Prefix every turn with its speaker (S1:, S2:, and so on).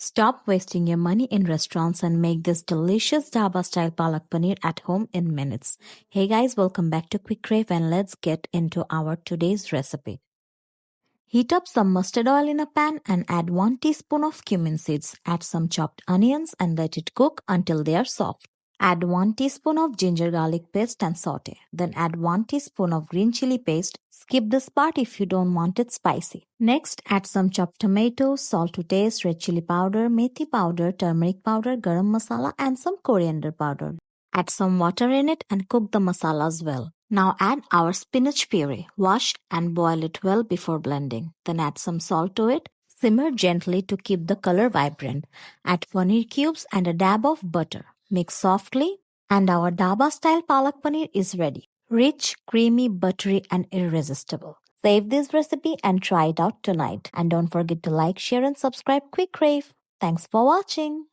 S1: Stop wasting your money in restaurants and make this delicious Dhaba Style Palak Paneer at home in minutes. Hey guys, welcome back to Quick Crave and let's get into our today's recipe. Heat up some mustard oil in a pan and add 1 teaspoon of cumin seeds. Add some chopped onions and let it cook until they are soft. Add 1 teaspoon of ginger garlic paste and saute. Then add 1 teaspoon of green chili paste. Skip this part if you don't want it spicy. Next, add some chopped tomatoes, salt to taste, red chili powder, methi powder, turmeric powder, garam masala and some coriander powder. Add some water in it and cook the masalas well. Now add our spinach puree. Wash and boil it well before blending. Then add some salt to it. Simmer gently to keep the color vibrant. Add paneer cubes and a dab of butter. Mix softly and our Dhaba style palak paneer is ready. Rich, creamy, buttery and irresistible. Save this recipe and try it out tonight. And don't forget to like, share and subscribe Quick Crave. Thanks for watching.